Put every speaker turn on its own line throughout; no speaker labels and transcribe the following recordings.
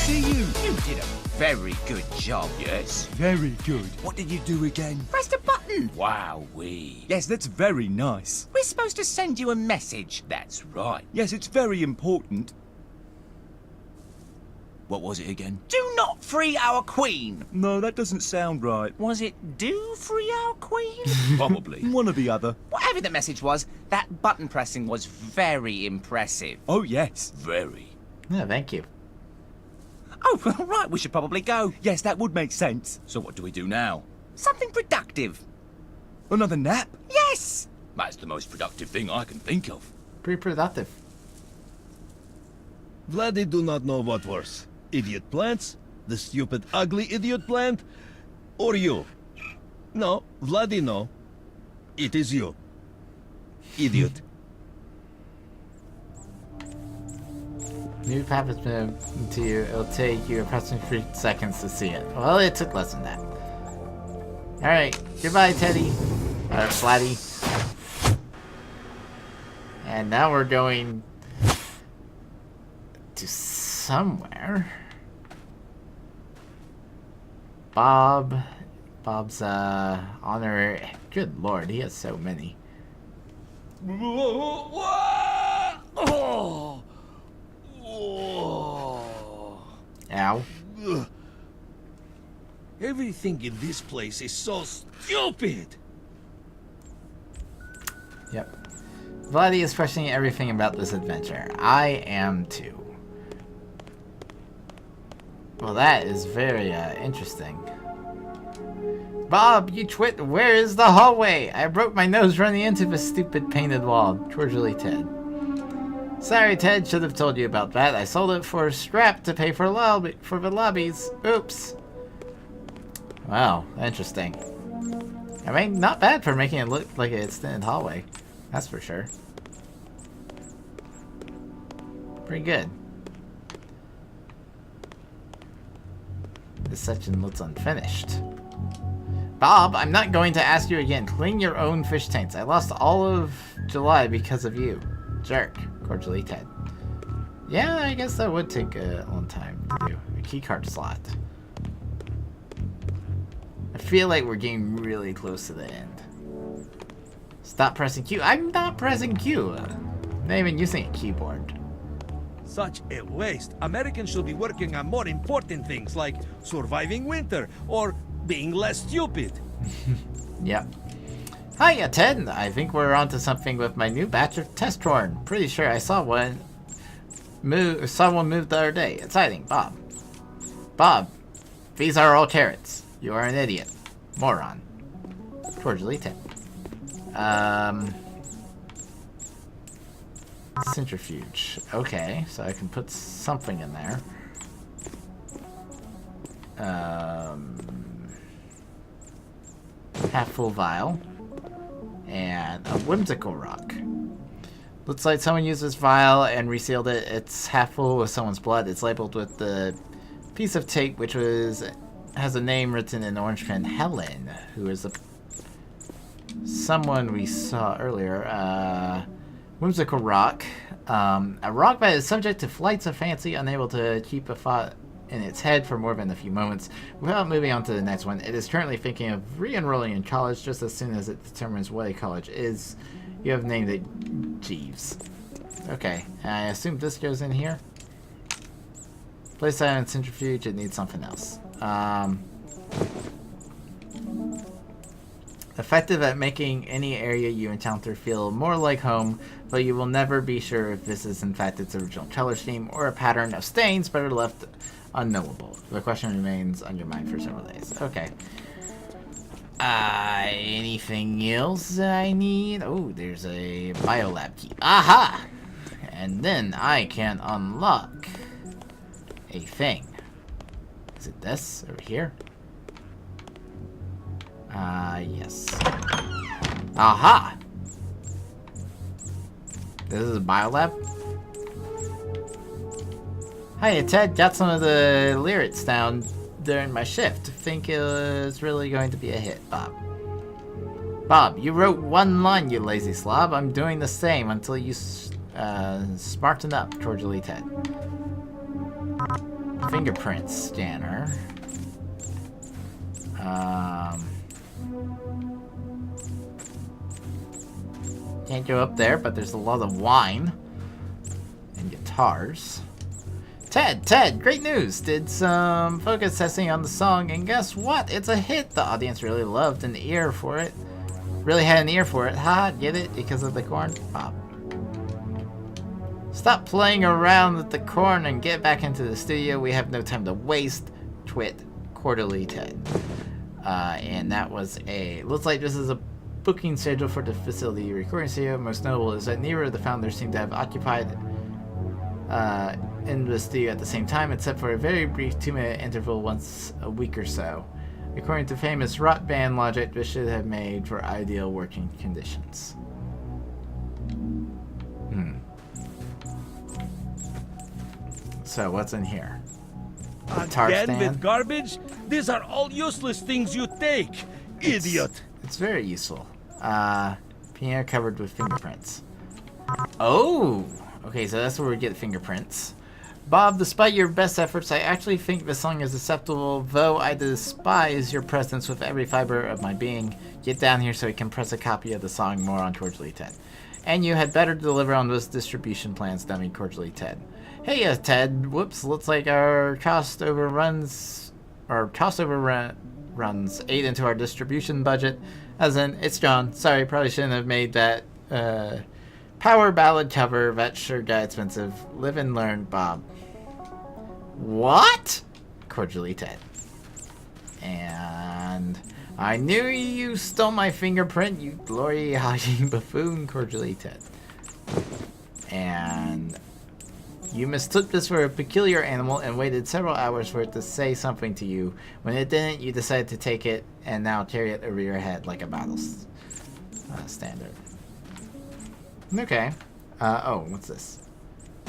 see you.
You did a very good job.
Yes, very good.
What did you do again?
Press the button.
Wowee. Yes, that's very nice.
We're supposed to send you a message.
That's right. Yes, it's very important.
What was it again?
Do not free our queen.
No, that doesn't sound right.
Was it do free our queen?
Probably. One or the other.
Whatever the message was, that button pressing was very impressive.
Oh, yes. Very.
Yeah, thank you.
Oh, right, we should probably go.
Yes, that would make sense.
So what do we do now?
Something productive.
Another nap?
Yes!
That's the most productive thing I can think of.
Pretty productive.
Vladdy do not know what worse. Idiot plants, the stupid ugly idiot plant, or you. No, Vladdy no. It is you. Idiot.
New path has been to you. It'll take you approximately 3 seconds to see it. Well, it took less than that. Alright, goodbye, Teddy. Or Vladdy. And now we're going to somewhere. Bob's honor. Good lord, he has so many. Ow.
Everything in this place is so stupid.
Yep. Vladdy is questioning everything about this adventure. I am too. Well, that is very interesting. Bob, you twit, where is the hallway? I broke my nose running into the stupid painted wall. Cordially, Ted. Sorry, Ted, should have told you about that. I sold it for a scrap to pay for the lobbies. Oops. Wow, interesting. I mean, not bad for making it look like an extended hallway. That's for sure. Pretty good. This section looks unfinished. Bob, I'm not going to ask you again. Clean your own fish tanks. I lost all of July because of you. Jerk. Cordially, Ted. Yeah, I guess that would take a long time to do. A keycard slot. I feel like we're getting really close to the end. Stop pressing Q. I'm not pressing Q. I'm not even using a keyboard.
Such a waste. Americans should be working on more important things like surviving winter or being less stupid.
Yep. Hiya, Ted. I think we're onto something with my new batch of test horn. Pretty sure I saw one someone moved the other day. Exciting, Bob. Bob, these are all carrots. You are an idiot. Moron. Cordially, Ted. Centrifuge. Okay, so I can put something in there. Half full vial. And a whimsical rock. Looks like someone used this vial and resealed it. It's half full with someone's blood. It's labeled with the piece of tape, which has a name written in orange pen. Helen, who is someone we saw earlier. Whimsical rock. A rock that is subject to flights of fancy, unable to keep a thought in its head for more than a few moments. Without moving on to the next one, it is currently thinking of re-enrolling in college just as soon as it determines what a college is. You have named it Jeeves. Okay, I assume this goes in here. Place that in centrifuge, it needs something else. Effective at making any area you encounter feel more like home, but you will never be sure if this is in fact its original color scheme or a pattern of stains better left unknowable. The question remains on your mind for several days. Okay. Anything else I need? Oh, there's a biolab key. Aha! And then I can unlock a thing. Is it this over here? Yes. Aha! This is a biolab? Hiya, Ted. Got some of the lyrics down during my shift. Think it was really going to be a hit, Bob. Bob, you wrote one line, you lazy slob. I'm doing the same until you smarten up, cordially, Ted. fingerprint scanner. Can't go up there, but there's a lot of wine and guitars. Ted, great news! Did some focus testing on the song, and guess what? It's a hit! The audience really loved an ear for it. Really had an ear for it. Ha, get it? Because of the corn? Bob. Stop playing around with the corn and get back into the studio. We have no time to waste. Twit, Quarterly Ted. And that was looks like this is a booking schedule for the facility recording studio. Most notable is that neither of the founders seem to have occupied in the studio at the same time, except for a very brief 2-minute interval once a week or so. According to famous rock band logic, this should have made for ideal working conditions. So what's in here? Guitar
Again
stand?
with garbage? These are all useless things you take, idiot.
It's very useful. Piano covered with fingerprints. Oh! Okay, so that's where we get fingerprints. Bob, despite your best efforts, I actually think the song is acceptable, though I despise your presence with every fiber of my being. Get down here so we can press a copy of the song more on Cordially Ted. And you had better deliver on those distribution plans, dummy. Cordially Ted. Hey, Ted. Whoops, looks like our cost overruns ate into our distribution budget. As in, it's John. Sorry, probably shouldn't have made that power ballad cover. That sure got expensive. Live and learn, Bob. What? Cordially Ted. And I knew you stole my fingerprint, you glory-hogging buffoon. Cordially Ted. And you mistook this for a peculiar animal and waited several hours for it to say something to you. When it didn't, you decided to take it and now carry it over your head like a battle standard. Okay. Oh, what's this?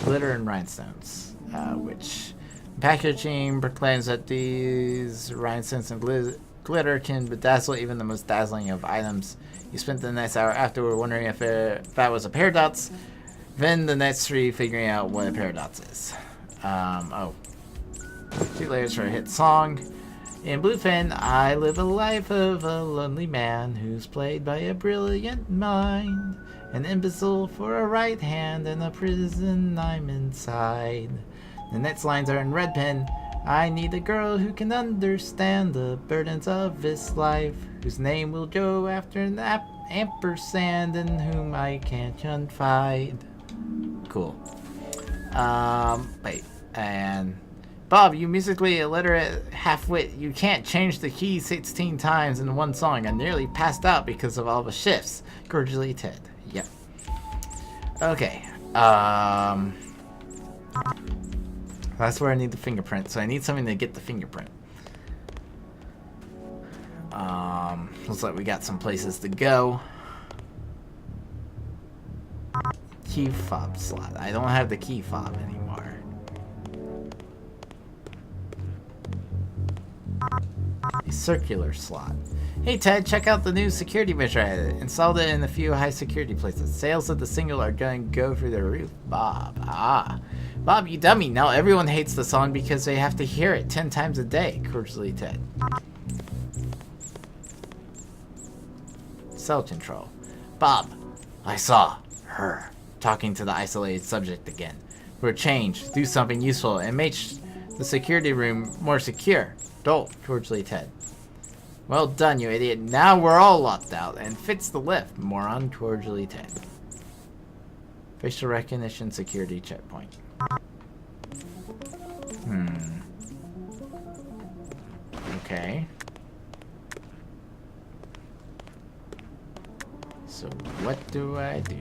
Glitter and rhinestones. Which packaging proclaims that these rhinestones and glitter can bedazzle even the most dazzling of items. You spent the next hour afterward wondering if that was a paradox. Then the next 3 figuring out what a paradox is. 2 layers for a hit song. In Bluefin, I live a life of a lonely man who's played by a brilliant mind. An imbecile for a right hand and a prison I'm inside. The next lines are in red pen. I need a girl who can understand the burdens of this life, whose name will go after an ampersand, in whom I can confide. Cool. Wait, and Bob, you musically illiterate half-wit. You can't change the key 16 times in one song. I nearly passed out because of all the shifts. Cordially Ted. Yep. Okay. That's where I need the fingerprint. So I need something to get the fingerprint. Looks like we got some places to go. Key fob slot. I don't have the key fob anymore. A circular slot. Hey Ted, check out the new security measure I added. Installed it in a few high security places. Sales of the single are going to go through the roof. Bob. Bob, you dummy. Now everyone hates the song because they have to hear it 10 times a day. Cordially Ted. Cell control. Bob, I saw her talking to the isolated subject again. For a change, do something useful and make the security room more secure. Dolt. Cordially Ted. Well done, you idiot. Now we're all locked out and fix the lift. Moron. Cordially Ted. Facial recognition security checkpoint. Okay. So what do I do?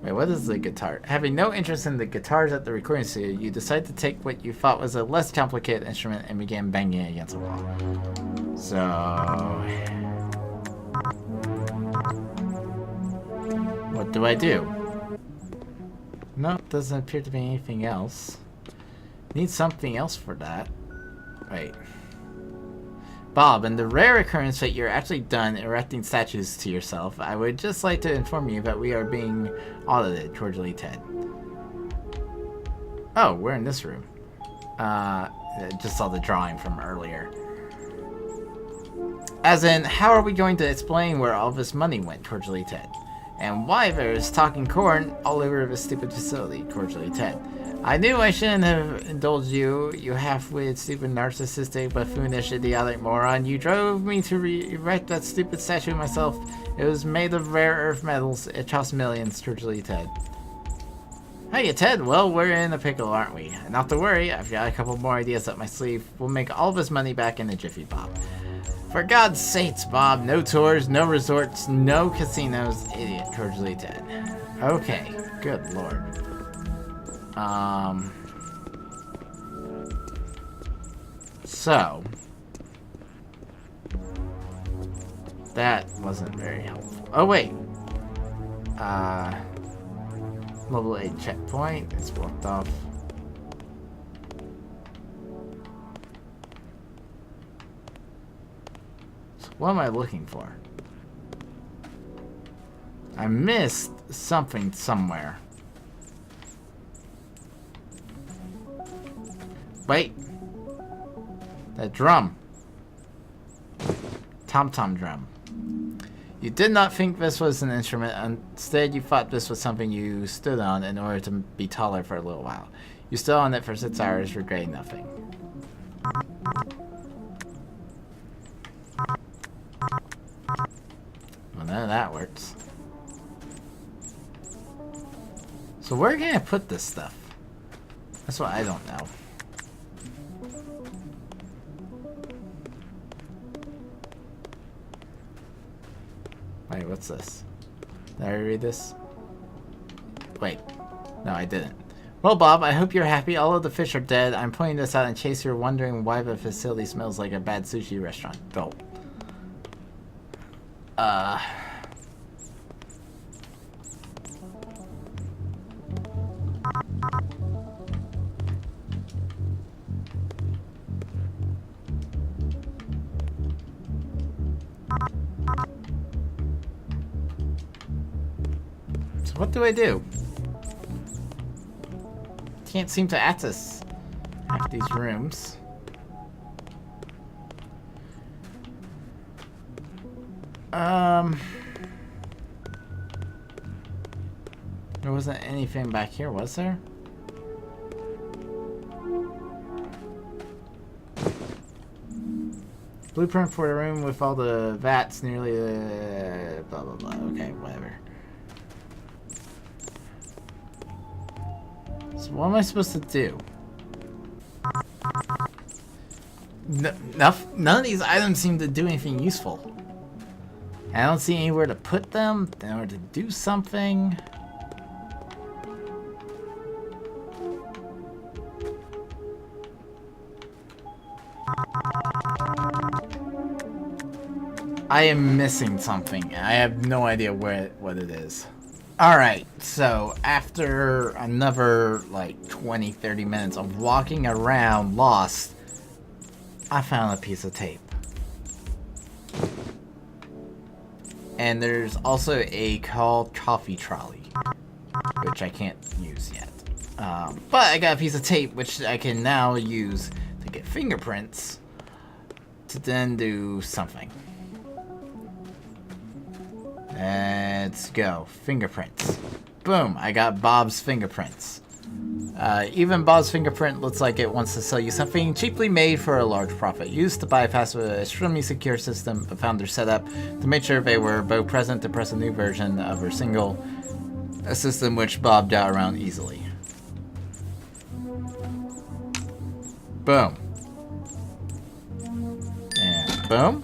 Wait, what is the guitar? Having no interest in the guitars at the recording studio, you decide to take what you thought was a less complicated instrument and began banging it against the wall. So... what do I do? No, doesn't appear to be anything else. Need something else for that. Wait. Bob, in the rare occurrence that you're actually done erecting statues to yourself, I would just like to inform you that we are being audited, cordially Ted. Oh, we're in this room. Just saw the drawing from earlier. As in, how are we going to explain where all this money went, cordially Ted? And why there's talking corn all over this stupid facility, cordially Ted? I knew I shouldn't have indulged you, you half-witted, stupid, narcissistic, buffoonish, idiotic moron. You drove me to erect that stupid statue myself. It was made of rare earth metals. It cost millions, cordially Ted. Hey, Ted. Well, we're in a pickle, aren't we? Not to worry, I've got a couple more ideas up my sleeve. We'll make all this money back in a jiffy, Bob. For God's sakes, Bob, no tours, no resorts, no casinos. Idiot, cordially Ted. Okay, good lord. So that wasn't very helpful. Oh wait. Level 8 checkpoint. It's blocked off. So what am I looking for? I missed something somewhere. Wait. That drum. Tom-tom drum. You did not think this was an instrument. Instead, you thought this was something you stood on in order to be taller for a little while. You stood on it for 6 hours, regretting nothing. Well, none of that works. So where can I put this stuff? That's what I don't know. Wait, what's this? Did I read this? Wait. No, I didn't. Well, Bob, I hope you're happy. All of the fish are dead. I'm pointing this out in case you're wondering why the facility smells like a bad sushi restaurant. Go. So what do I do? Can't seem to access half these rooms. There wasn't anything back here, was there? Blueprint for the room with all the vats nearly blah blah blah. Okay, whatever. So what am I supposed to do? None of these items seem to do anything useful. I don't see anywhere to put them in order to do something. I am missing something. I have no idea what it is. Alright, so after another like 20-30 minutes of walking around lost, I found a piece of tape. And there's also a called coffee trolley, which I can't use yet. But I got a piece of tape which I can now use to get fingerprints to then do something. Let's go. Fingerprints. Boom, I got Bob's fingerprints. Even Bob's fingerprint looks like it wants to sell you something cheaply made for a large profit. Used to bypass an extremely secure system the founders set up to make sure they were both present to press a new version of her single, a system which Bob got around easily. Boom. And boom.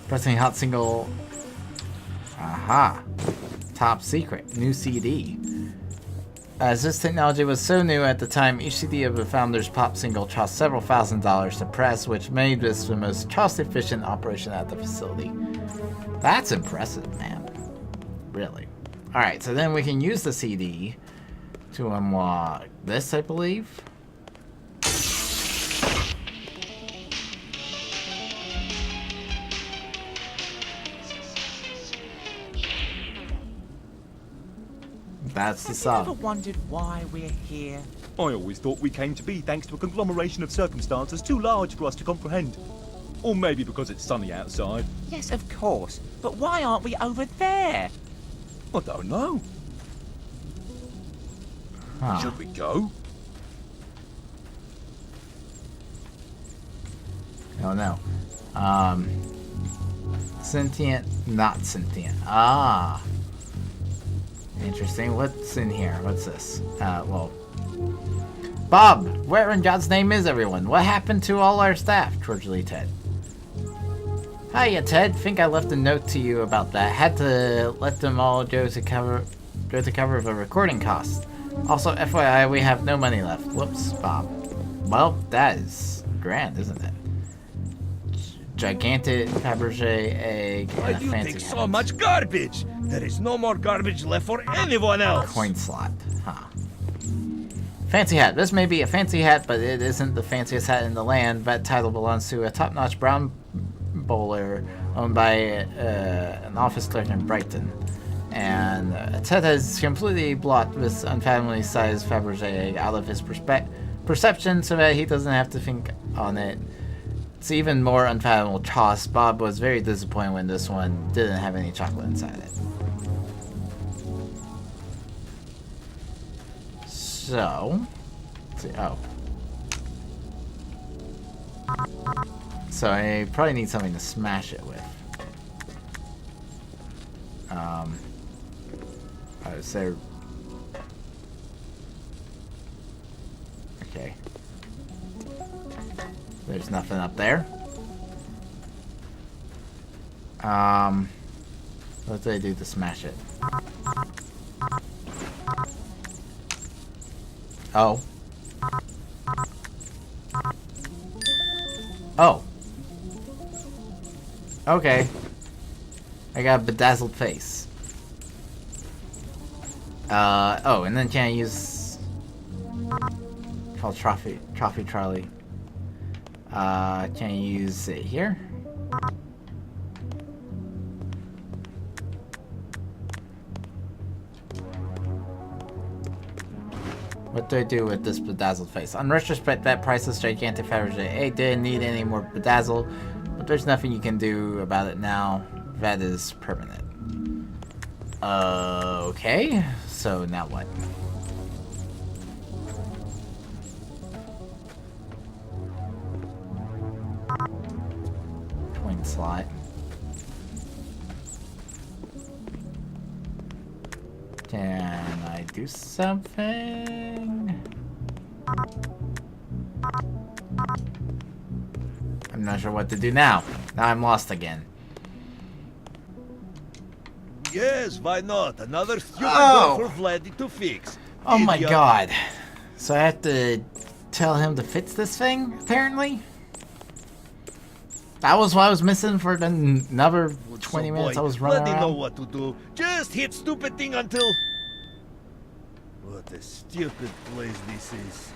Pressing hot single. Aha. Top secret. New CD. As this technology was so new at the time, each CD of the founder's pop single cost several $1,000s to press, which made this the most cost-efficient operation at the facility. That's impressive, man. Really. Alright, so then we can use the CD to unlock this, I believe. That's the
Have you ever
song.
wondered why we're here?
I always thought we came to be thanks to a conglomeration of circumstances too large for us to comprehend. Or maybe because it's sunny outside.
Yes, of course. But why aren't we over there?
I don't know.
Huh.
Should we go?
Oh no. Sentient, not sentient. Ah. Interesting. What's in here? What's this? Well. Bob! Where in God's name is everyone? What happened to all our staff? Cordially, Ted. Hiya, Ted. Think I left a note to you about that. Had to let them all go to cover the recording costs. Also, FYI, we have no money left. Whoops, Bob. Well, that is grand, isn't it? Gigantic Fabergé egg
Why
and a
do you
fancy
take so
hat.
much garbage? There is no more garbage left for anyone else.
Coin slot. Huh. Fancy hat. This may be a fancy hat, but it isn't the fanciest hat in the land. That title belongs to a top-notch brown bowler owned by an office clerk in Brighton. And Ted has completely blocked this unfathomably sized Fabergé egg out of his perception so that he doesn't have to think on it. It's even more unfathomable cost. Bob was very disappointed when this one didn't have any chocolate inside it. So, let's see. Oh. So I probably need something to smash it with. I would say. Okay. There's nothing up there. What do I do to smash it? Oh. Oh. Okay. I got a bedazzled face. Oh, and then can I use... called trophy trolley. Can I use it here? What do I do with this bedazzled face? On retrospect, that priceless gigantic Fabergé egg didn't need any more bedazzle, but there's nothing you can do about it now. That is permanent. Okay, so now what? Coin slot. Can I do something? I'm not sure what to do now. Now I'm lost again.
Yes, why not? Another stupid
Oh.
one for Vladdy to fix.
Oh my
Idiot.
god. So I have to tell him to fix this thing, apparently? That was what I was missing for another 20
So,
minutes
boy,
I was running
Vladdy know
around.
what to do. Just hit stupid thing until... What a stupid place this is.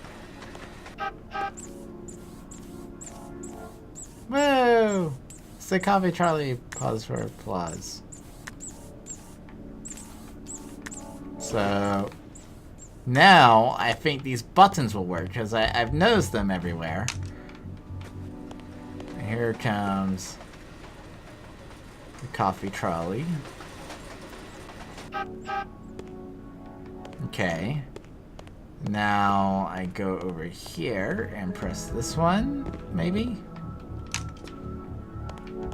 Woo! Say coffee Charlie, pause for applause. So now I think these buttons will work because I've noticed them everywhere. Here comes the coffee trolley. Okay. Now I go over here and press this one, maybe?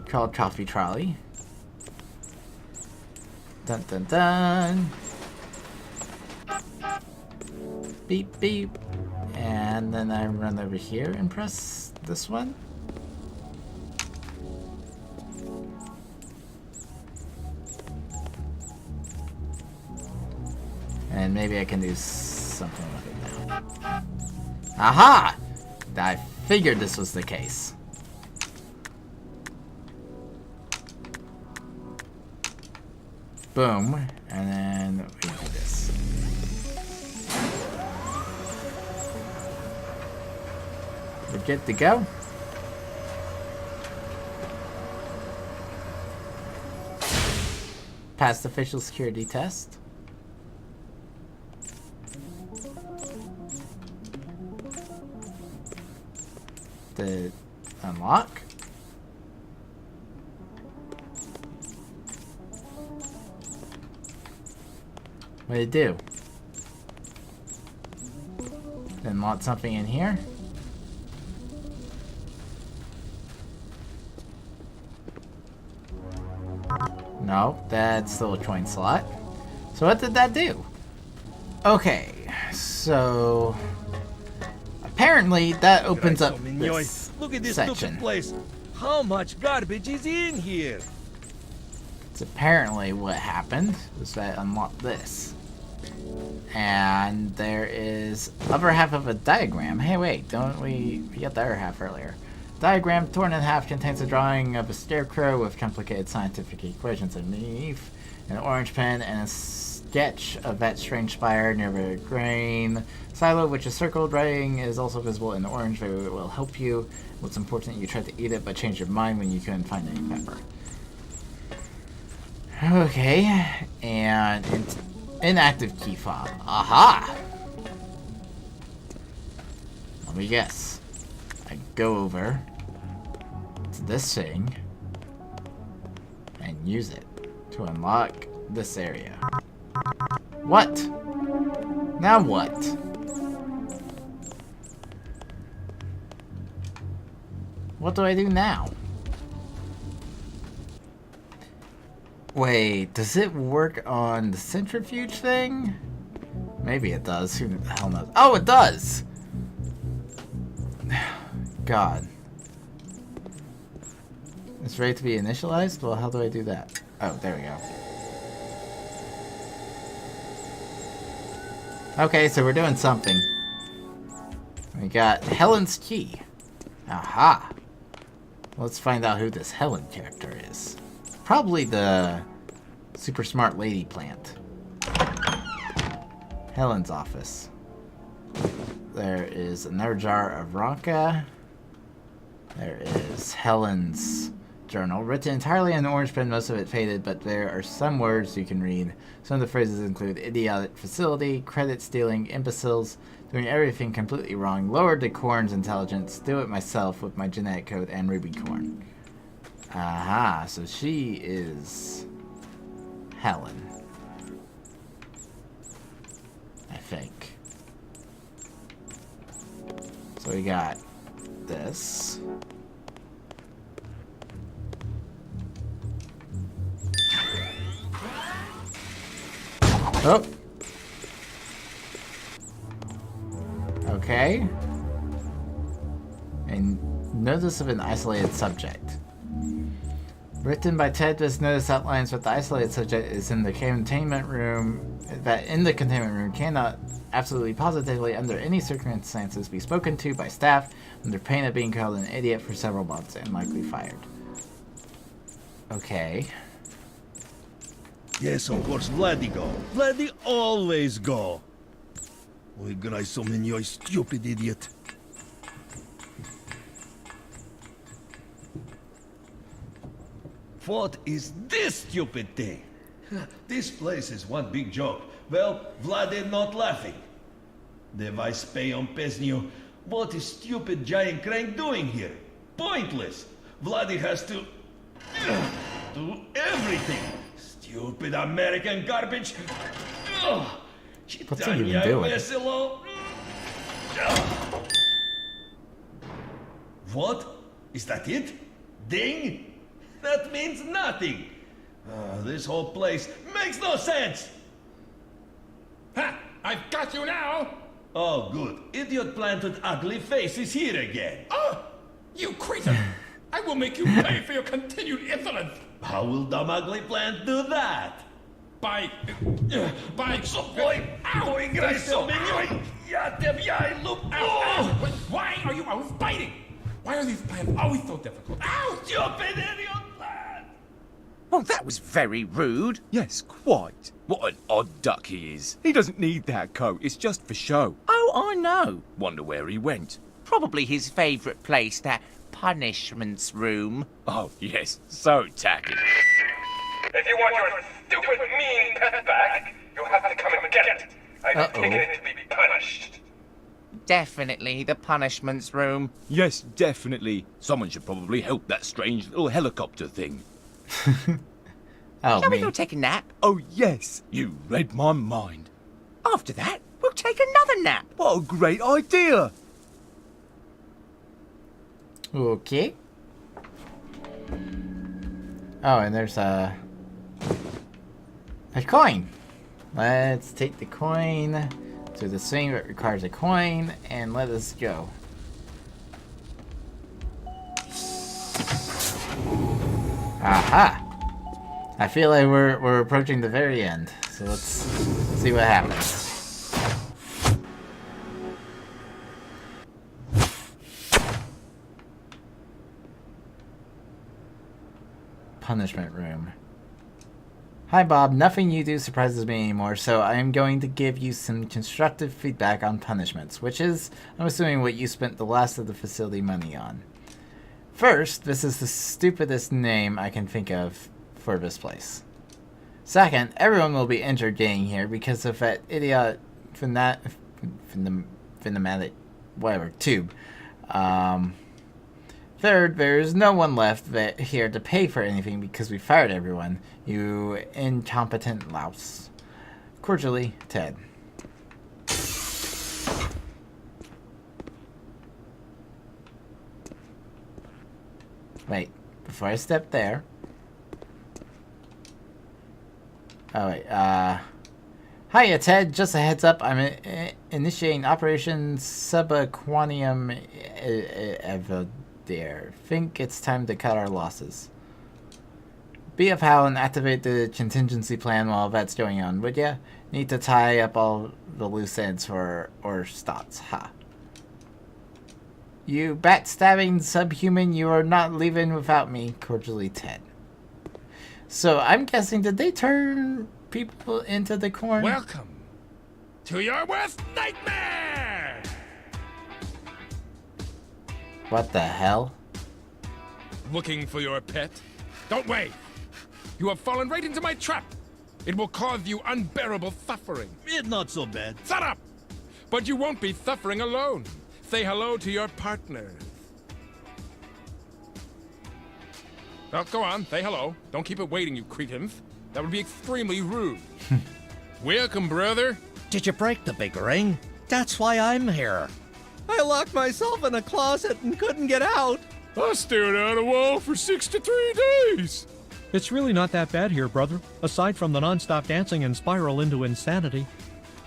Called coffee trolley. Dun dun dun. Beep beep. And then I run over here and press this one. And maybe I can do something with it now. Aha! I figured this was the case. Boom. And then we do this. We're good to go. Passed official security test. to unlock. What did it do? Then want something in here? No, that's still a coin slot. So what did that do? Okay, so apparently that opens up this
Look at this
section.
stupid place. How much garbage is in here?
It's apparently what happened was that I unlocked this. And there is upper half of a diagram. Hey, wait, don't we get the other half earlier? Diagram torn in half contains a drawing of a scarecrow with complicated scientific equations underneath, an orange pen, and a sketch of that strange spire near the grain silo, which is circled. Writing is also visible in orange. Maybe it will help you. What's important, you tried to eat it, but changed your mind when you couldn't find any pepper. Okay, and inactive key fob. Aha! Let me guess. I go over to this thing and use it to unlock this area. What? Now what? What do I do now? Wait, does it work on the centrifuge thing? Maybe it does. Who the hell knows? Oh, it does! God. It's ready to be initialized? Well, how do I do that? Oh, there we go. Okay, so we're doing something. We got Helen's key. Aha! Let's find out who this Helen character is. Probably the super smart lady plant. Helen's office. There is another jar of Ronka. There is Helen's journal, written entirely in orange pen, most of it faded, but there are some words you can read. Some of the phrases include idiotic facility, credit stealing, imbeciles, doing everything completely wrong, lowered to corn's intelligence, do it myself with my genetic code, and ruby corn. Aha, so she is Helen. I think. So we got this. Oh. Okay. And notice of an isolated subject. Written by Ted, this notice outlines that the isolated subject is in the containment room, that in the containment room cannot absolutely positively under any circumstances be spoken to by staff under pain of being called an idiot for several months and likely fired. Okay.
Yes, of course, Vladdy go. Vladdy always go. Ой, играй со мной, stupid idiot. What is this stupid thing? This place is one big joke. Well, Vladdy not laughing. Devai spay on Pesnio. What is stupid giant crank doing here? Pointless. Vladdy has to do everything. Stupid American garbage.
What's he even doing?
What? Is that it? Ding? That means nothing. This whole place makes no sense.
Ha! I've got you now!
Oh, good. Idiot planted ugly face is here again.
Oh! You cretin! I will make you pay for your continued insolence!
How will dumb ugly plant do that?
By...
Boy, boy, играй со мной. Я тебя люблю.
Ow! Why are you always biting? Why are these plants always so difficult? Ow!
Stupid idiot plant.
Well, that was very rude.
Yes, quite.
What an odd duck he is.
He doesn't need that coat. It's just for show.
Oh, I know.
Wonder where he went.
Probably his favourite place, that punishments room.
Oh, yes, so tacky.
If you want your stupid, mean pet back, you'll have to come and get it. I've taken it to be punished.
definitely the punishments room.
Yes, definitely.
Someone should probably help that strange little helicopter thing.
Oh,
Shall we
me.
go take a nap?
Oh, yes.
You read my mind.
After that, we'll take another nap.
What a great idea.
Okay. Oh, and there's a coin. Let's take the coin to the thing that requires a coin, and let us go. Aha! I feel like we're approaching the very end, so let's see what happens. Punishment room. Hi Bob, nothing you do surprises me anymore, so I am going to give you some constructive feedback on punishments, which is, I'm assuming, what you spent the last of the facility money on. First, this is the stupidest name I can think of for this place. Second, everyone will be injured getting here because of that idiot phenomatic whatever tube. Third, there's no one left here to pay for anything because we fired everyone. You incompetent louse. Cordially, Ted. Wait, before I step there. Oh, wait, hiya, Ted. Just a heads up, I'm initiating Operation Subaquanium Evadere. Think it's time to cut our losses. Be of how and activate the contingency plan while that's going on, would ya? Need to tie up all the loose ends for or stops. Ha. You bat-stabbing subhuman, you are not leaving without me. Cordially, Ted. So, I'm guessing, did they turn people into the corn?
Welcome to your worst nightmare!
What the hell?
Looking for your pet? Don't wait! You have fallen right into my trap! It will cause you unbearable suffering.
It's not so bad.
Shut up! But you won't be suffering alone. Say hello to your partners. Well, go on, say hello. Don't keep it waiting, you cretins. That would be extremely rude. Welcome, brother.
Did you break the big ring? That's why I'm here. I locked myself in a closet and couldn't get out.
I stared at a wall for 63 days.
It's really not that bad here, brother, aside from the non-stop dancing and spiral into insanity.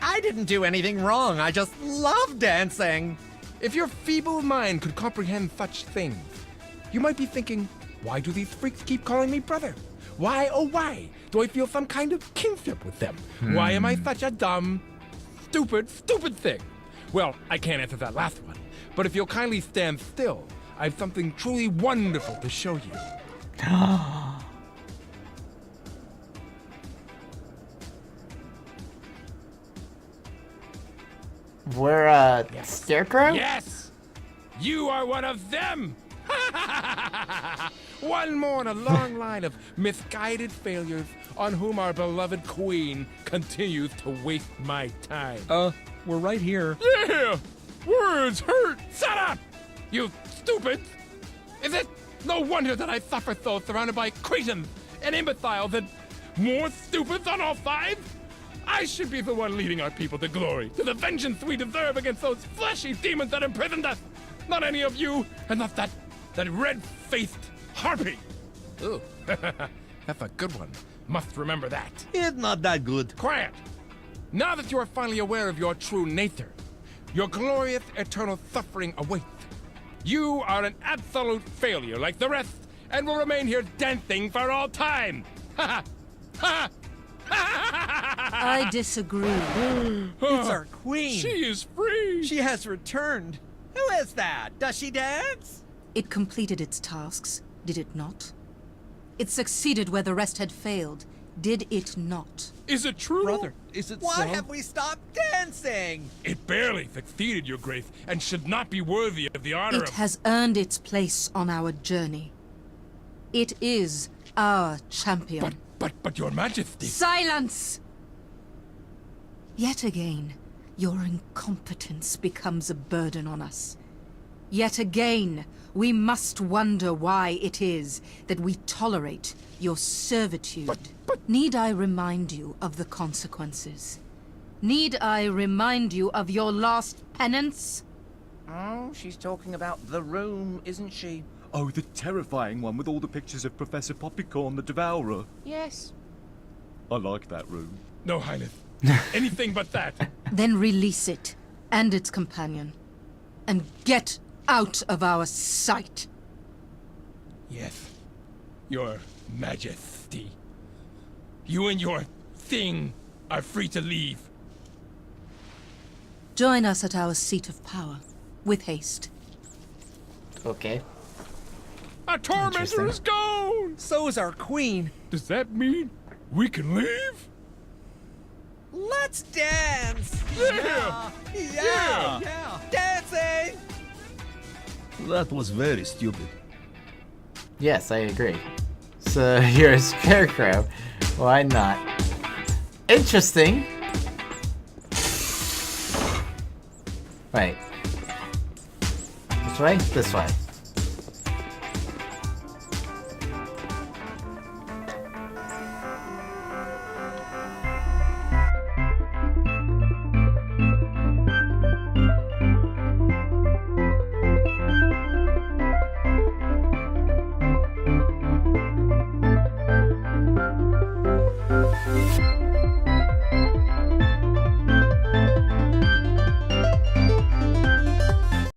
I didn't do anything wrong. I just love dancing.
If your feeble mind could comprehend such things, you might be thinking, why do these freaks keep calling me brother? Why, oh why, do I feel some kind of kinship with them? Why am I such a dumb, stupid thing? Well, I can't answer that last one, but if you'll kindly stand still, I have something truly wonderful to show you.
We're, Scarecrow?
Yes! You are one of them! One more in a long line of misguided failures on whom our beloved queen continues to waste my time.
We're right here.
Yeah! Words hurt! Shut up! You stupid! Is it no wonder that I suffer so surrounded by cretins and imbeciles and more stupids on all sides? I should be the one leading our people to glory, to the vengeance we deserve against those fleshy demons that imprisoned us! Not any of you, and not that red-faced harpy! Ooh, that's a good one. Must remember that.
It's not that good.
Quiet! Now that you are finally aware of your true nature, your glorious eternal suffering awaits. You are an absolute failure like the rest, and will remain here dancing for all time! Ha ha!
I disagree.
It's our queen.
She is free!
She has returned. Who is that? Does she dance?
It completed its tasks, did it not? It succeeded where the rest had failed, did it not?
Is it true?
Brother, is it
Why
so?
have we stopped dancing?
It barely succeeded, Your Grace, and should not be worthy of the honor
It
of...
has earned its place on our journey. It is our champion.
But, Your Majesty...
Silence! Yet again, Your incompetence becomes a burden on us. Yet again, we must wonder why it is that we tolerate your servitude. Need I remind you of the consequences? Need I remind you of your last penance?
Oh, she's talking about the room, isn't she?
Oh, the terrifying one with all the pictures of Professor Poppycorn the Devourer.
Yes.
I like that room.
No, Highness. Anything but that.
Then release it, and its companion, and get out of our sight.
Yes, Your Majesty. You and your thing are free to leave.
Join us at our seat of power, with haste.
Okay.
Our tormentor is gone!
So's our queen.
Does that mean we can leave?
Let's dance!
Yeah!
Yeah! Dancing!
That was very stupid.
Yes, I agree. So you're a scarecrow. Why not? Interesting. Wait. This way? This way.